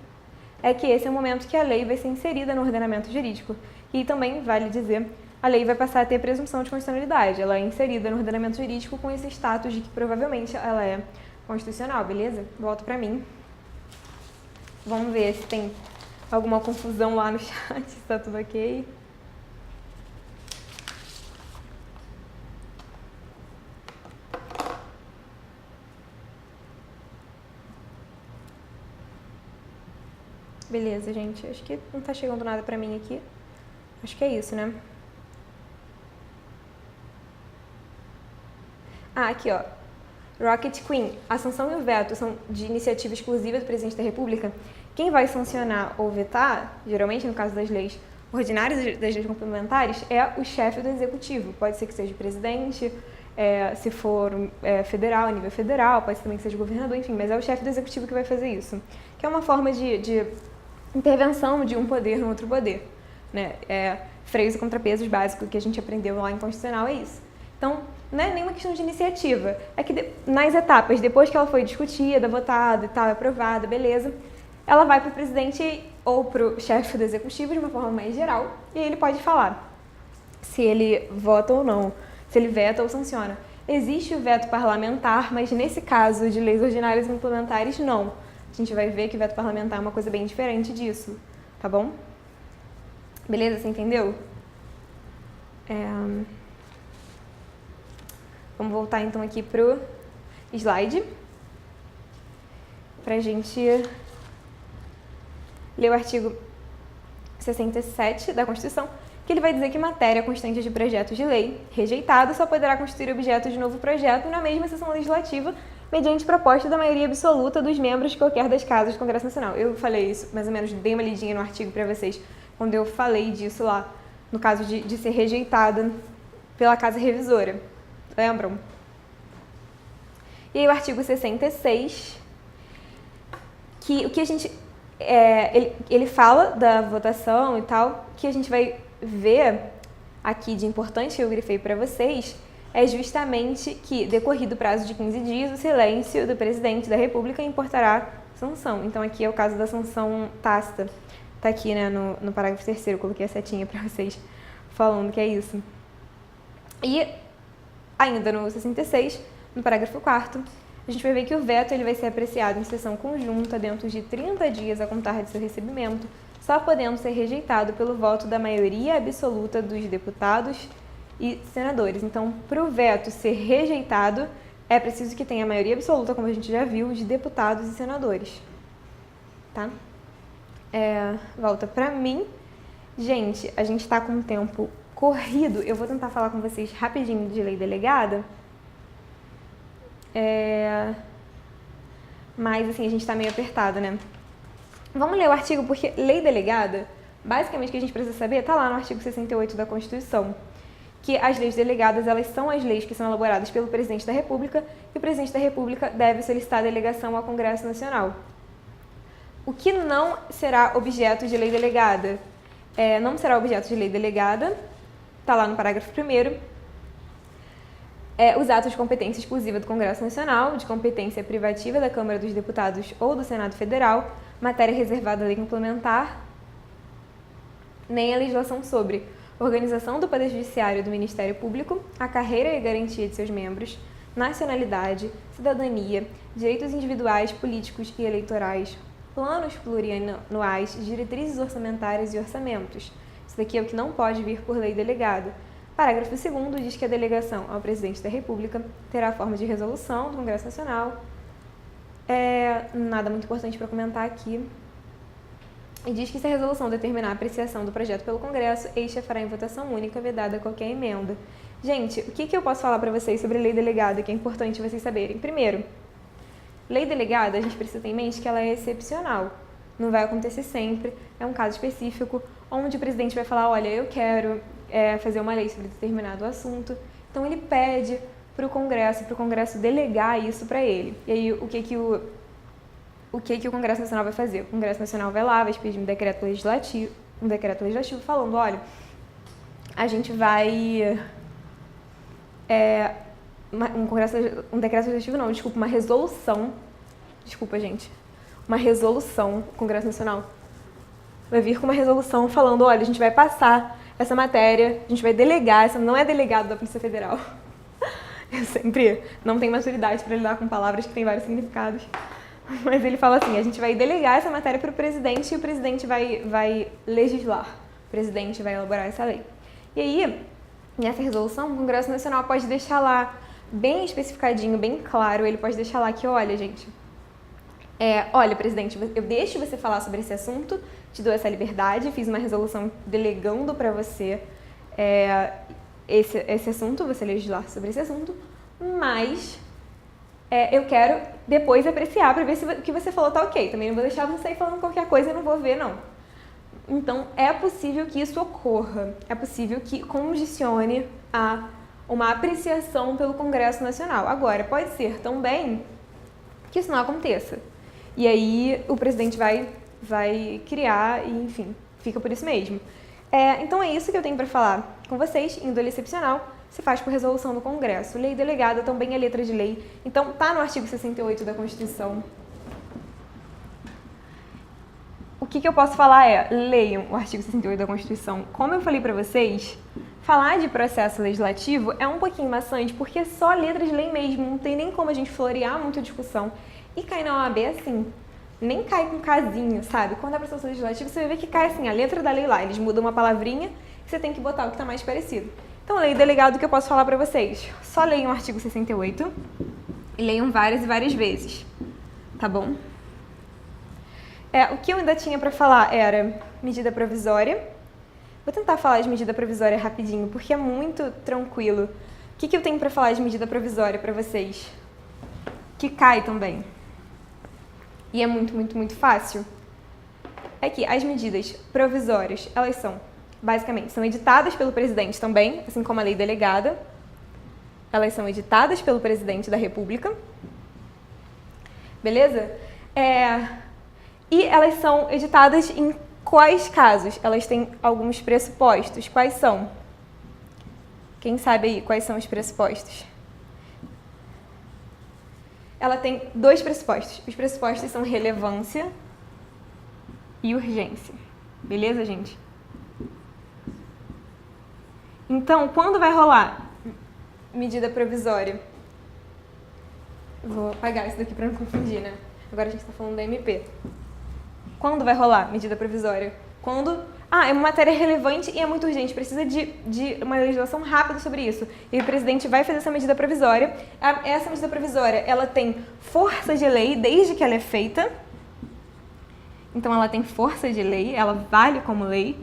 é que esse é o momento que a lei vai ser inserida no ordenamento jurídico. E também, vale dizer, a lei vai passar a ter presunção de constitucionalidade. Ela é inserida no ordenamento jurídico com esse status de que provavelmente ela é constitucional, beleza? Volto pra mim. Vamos ver se tem alguma confusão lá no chat, se tá tudo ok. Beleza, gente. Acho que não tá chegando nada pra mim aqui. Acho que é isso, né? Ah, aqui, ó. Rocket Queen. A sanção e o veto são de iniciativa exclusiva do presidente da República. Quem vai sancionar ou vetar, geralmente no caso das leis ordinárias e das leis complementares, é o chefe do executivo. Pode ser que seja o presidente, se for federal, a nível federal, pode ser também que seja o governador, enfim, mas é o chefe do executivo que vai fazer isso. Que é uma forma de intervenção de um poder no outro poder, né? Freios e contrapesos básicos que a gente aprendeu lá em Constitucional é isso. Então, não é nenhuma questão de iniciativa, é que nas etapas, depois que ela foi discutida, votada e tal, aprovada, beleza, ela vai para o presidente ou para o chefe do executivo de uma forma mais geral, e aí ele pode falar se ele vota ou não, se ele veta ou sanciona. Existe o veto parlamentar, mas nesse caso de leis ordinárias e complementares, não. A gente vai ver que o veto parlamentar é uma coisa bem diferente disso, tá bom? Beleza? Você entendeu? Vamos voltar então aqui pro slide pra gente ler o artigo 67 da Constituição, que ele vai dizer que matéria constante de projetos de lei rejeitado só poderá constituir objeto de novo projeto na mesma sessão legislativa mediante proposta da maioria absoluta dos membros de qualquer das casas do Congresso Nacional. Eu falei isso, mais ou menos, dei uma lidinha no artigo para vocês, quando eu falei disso lá, no caso de ser rejeitada pela Casa Revisora. Lembram? E aí o artigo 66, que o que a gente... ele fala da votação e tal, que a gente vai ver aqui de importante que eu grifei para vocês, é justamente que, decorrido o prazo de 15 dias, o silêncio do presidente da República importará sanção. Então, aqui é o caso da sanção tácita. Tá aqui, né, no parágrafo 3º, eu coloquei a setinha para vocês falando que é isso. E, ainda no 66, no parágrafo 4º, a gente vai ver que o veto ele vai ser apreciado em sessão conjunta dentro de 30 dias a contar de seu recebimento, só podendo ser rejeitado pelo voto da maioria absoluta dos deputados e senadores. Então, para o veto ser rejeitado, é preciso que tenha a maioria absoluta, como a gente já viu, de deputados e senadores. Tá? Volta para mim. Gente, a gente está com um tempo corrido. Eu vou tentar falar com vocês rapidinho de lei delegada. Mas, assim, a gente está meio apertado, né? Vamos ler o artigo, porque lei delegada, basicamente o que a gente precisa saber, está lá no artigo 68 da Constituição, que as leis delegadas, elas são as leis que são elaboradas pelo presidente da República, e o presidente da República deve solicitar a delegação ao Congresso Nacional. O que não será objeto de lei delegada? Não será objeto de lei delegada, está lá no parágrafo 1º, os atos de competência exclusiva do Congresso Nacional, de competência privativa da Câmara dos Deputados ou do Senado Federal, matéria reservada à lei complementar, nem a legislação sobre organização do Poder Judiciário e do Ministério Público, a carreira e a garantia de seus membros, nacionalidade, cidadania, direitos individuais, políticos e eleitorais, planos plurianuais, diretrizes orçamentárias e orçamentos. Isso daqui é o que não pode vir por lei delegada. Parágrafo 2º diz que a delegação ao presidente da República terá a forma de resolução do Congresso Nacional. Nada muito importante para comentar aqui. E diz que se a resolução determinar a apreciação do projeto pelo Congresso, este a fará em votação única, vedada qualquer emenda. Gente, o que eu posso falar para vocês sobre lei delegada, que é importante vocês saberem? Primeiro, lei delegada, a gente precisa ter em mente que ela é excepcional. Não vai acontecer sempre, é um caso específico, onde o presidente vai falar, olha, eu quero fazer uma lei sobre determinado assunto. Então, ele pede para o Congresso delegar isso para ele. E aí, o que o Congresso Nacional vai fazer? O Congresso Nacional vai lá, vai expedir um decreto legislativo falando, olha, a gente vai... uma resolução, uma resolução, o Congresso Nacional vai vir com uma resolução falando, olha, a gente vai passar essa matéria, a gente vai delegar, essa não é delegado da Polícia Federal. Eu sempre não tenho maturidade para lidar com palavras que têm vários significados. Mas ele fala assim, a gente vai delegar essa matéria para o presidente e o presidente vai legislar. O presidente vai elaborar essa lei. E aí, nessa resolução, o Congresso Nacional pode deixar lá bem especificadinho, bem claro, ele pode deixar lá que, olha, gente, Olha, presidente, eu deixo você falar sobre esse assunto, te dou essa liberdade, fiz uma resolução delegando para você esse assunto, você legislar sobre esse assunto, mas eu quero depois apreciar para ver se o que você falou tá ok. Também não vou deixar você sair falando qualquer coisa e não vou ver, não. Então, é possível que isso ocorra, é possível que condicione a uma apreciação pelo Congresso Nacional. Agora, pode ser também que isso não aconteça. E aí o presidente vai criar e, enfim, fica por isso mesmo. Então é isso que eu tenho para falar com vocês. Índole excepcional se faz por resolução do Congresso. Lei delegada também é letra de lei. Então tá no artigo 68 da Constituição. O que eu posso falar leiam o artigo 68 da Constituição. Como eu falei para vocês, falar de processo legislativo é um pouquinho maçante, porque é só letra de lei mesmo, não tem nem como a gente florear muita discussão. E cai na OAB assim, nem cai com casinho, sabe? Quando é processo legislativo, você vai ver que cai assim, a letra da lei lá, eles mudam uma palavrinha e você tem que botar o que está mais parecido. Então, lei delegado, o que eu posso falar para vocês? Só leiam o artigo 68 e leiam várias e várias vezes, tá bom? O que eu ainda tinha para falar era medida provisória. Vou tentar falar de medida provisória rapidinho, porque é muito tranquilo. O que eu tenho para falar de medida provisória para vocês? Que cai também. E é muito, muito, muito fácil. É que as medidas provisórias, elas basicamente, são editadas pelo presidente também, assim como a lei delegada. Elas são editadas pelo presidente da República. Beleza? E elas são editadas em quais casos? Elas têm alguns pressupostos. Quais são? Quem sabe aí quais são os pressupostos? Ela tem dois pressupostos. Os pressupostos são relevância e urgência. Beleza, gente? Então, quando vai rolar medida provisória? Vou apagar isso daqui para não confundir, né? Agora a gente está falando da MP. Quando vai rolar medida provisória? Quando é uma matéria relevante e é muito urgente, precisa de uma legislação rápida sobre isso. E o presidente vai fazer essa medida provisória. Essa medida provisória, ela tem força de lei desde que ela é feita. Então, ela tem força de lei, ela vale como lei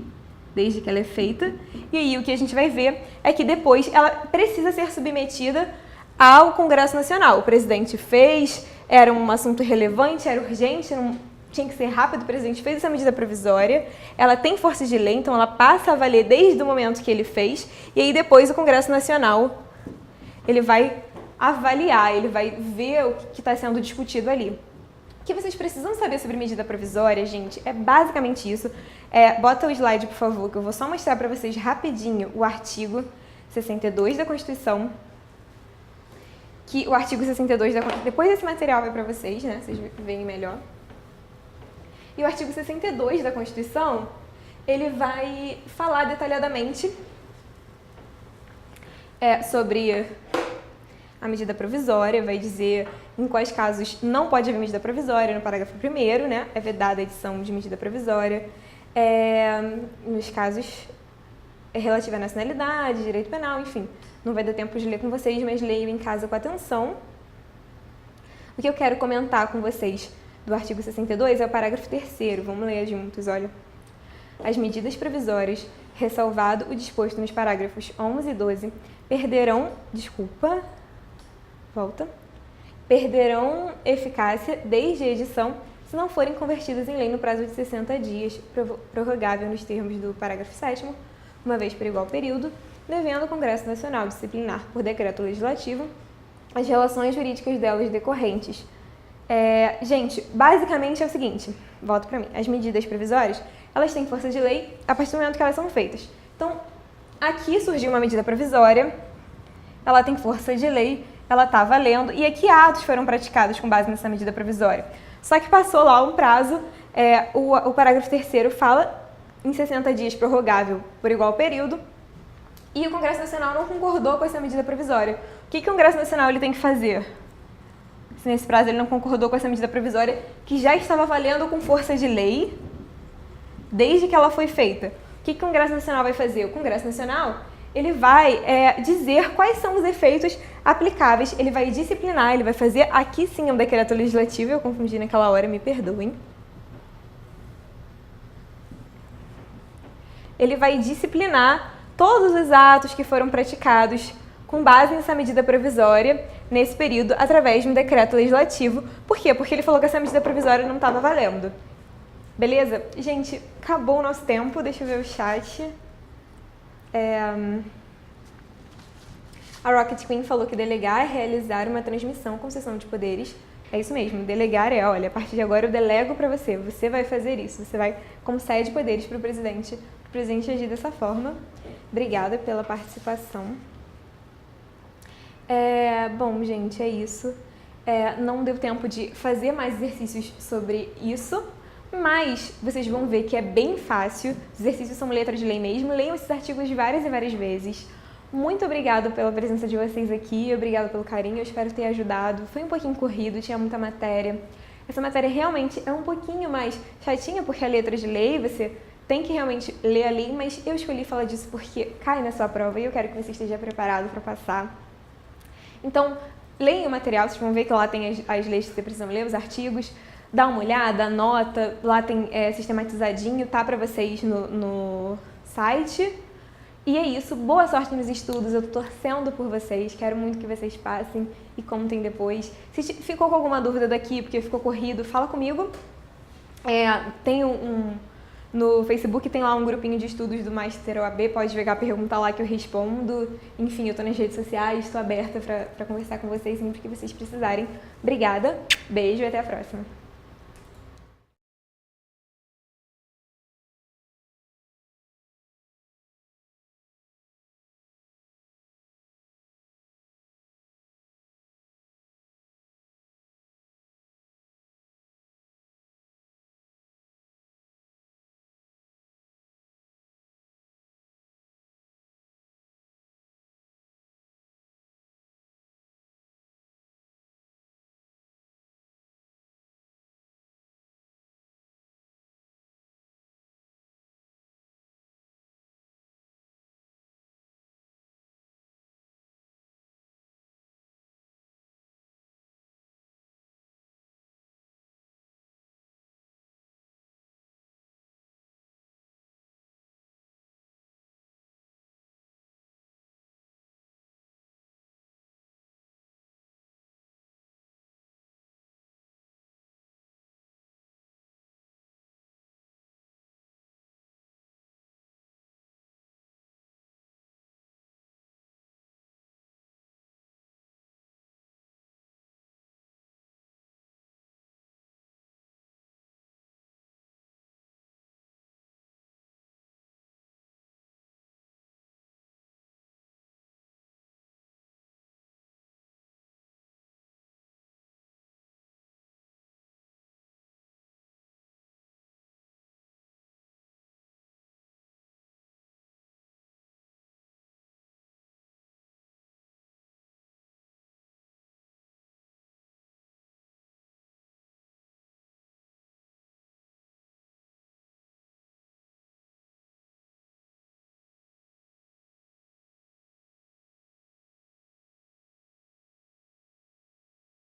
desde que ela é feita. E aí, o que a gente vai ver é que depois ela precisa ser submetida ao Congresso Nacional. O presidente fez, era um assunto relevante, era urgente, tinha que ser rápido, o presidente fez essa medida provisória, ela tem força de lei, então ela passa a valer desde o momento que ele fez, e aí depois o Congresso Nacional, ele vai avaliar, ele vai ver o que está sendo discutido ali. O que vocês precisam saber sobre medida provisória, gente, é basicamente isso. Bota o slide, por favor, que eu vou só mostrar para vocês rapidinho o artigo 62 da Constituição, que o artigo 62 da Constituição, depois esse material vai para vocês, né, vocês veem melhor. E o artigo 62 da Constituição, ele vai falar detalhadamente sobre a medida provisória, vai dizer em quais casos não pode haver medida provisória, no parágrafo 1º, né, é vedada a edição de medida provisória, nos casos relativos à nacionalidade, direito penal, enfim. Não vai dar tempo de ler com vocês, mas leiam em casa com atenção. O que eu quero comentar com vocês do artigo 62 é o parágrafo 3º. Vamos ler juntos, olha. As medidas provisórias, ressalvado o disposto nos parágrafos 11 e 12, perderão eficácia desde a edição se não forem convertidas em lei no prazo de 60 dias, prorrogável nos termos do parágrafo 7º, uma vez por igual período, devendo o Congresso Nacional disciplinar por decreto legislativo as relações jurídicas delas decorrentes. Gente, basicamente é o seguinte, volto para mim, as medidas provisórias, elas têm força de lei a partir do momento que elas são feitas. Então, aqui surgiu uma medida provisória, ela tem força de lei, ela está valendo, e aqui atos foram praticados com base nessa medida provisória. Só que passou lá um prazo, o parágrafo 3º fala em 60 dias prorrogável por igual período, e o Congresso Nacional não concordou com essa medida provisória. O que o Congresso Nacional ele tem que fazer? Se nesse prazo ele não concordou com essa medida provisória, que já estava valendo com força de lei, desde que ela foi feita. O que o Congresso Nacional vai fazer? O Congresso Nacional ele vai dizer quais são os efeitos aplicáveis, ele vai disciplinar, ele vai fazer, aqui sim é um decreto legislativo, eu confundi naquela hora, me perdoem. Ele vai disciplinar todos os atos que foram praticados com base nessa medida provisória, nesse período, através de um decreto legislativo. Por quê? Porque ele falou que essa medida provisória não estava valendo. Beleza? Gente, acabou o nosso tempo, deixa eu ver o chat. A Rocket Queen falou que delegar é realizar uma transmissão com cessão de poderes. É isso mesmo, delegar olha, a partir de agora eu delego para você, você vai fazer isso, você vai concede poderes para o presidente agir dessa forma. Obrigada pela participação. Bom, gente, é isso. Não deu tempo de fazer mais exercícios sobre isso, mas vocês vão ver que é bem fácil. Os exercícios são letra de lei mesmo, leiam esses artigos várias e várias vezes. Muito obrigada pela presença de vocês aqui, obrigada pelo carinho, eu espero ter ajudado. Foi um pouquinho corrido, tinha muita matéria. Essa matéria realmente é um pouquinho mais chatinha, porque a letra de lei, você tem que realmente ler a lei, mas eu escolhi falar disso porque cai na sua prova e eu quero que você esteja preparado para passar. Então, leiam o material, vocês vão ver que lá tem as leis que você precisa ler, os artigos. Dá uma olhada, anota, lá tem sistematizadinho, tá para vocês no site. E é isso, boa sorte nos estudos, eu tô torcendo por vocês, quero muito que vocês passem e contem depois. Se ficou com alguma dúvida daqui, porque ficou corrido, fala comigo. Tem no Facebook tem lá um grupinho de estudos do Master OAB, pode pegar, perguntar lá que eu respondo. Enfim, eu tô nas redes sociais, estou aberta para conversar com vocês sempre que vocês precisarem. Obrigada, beijo e até a próxima.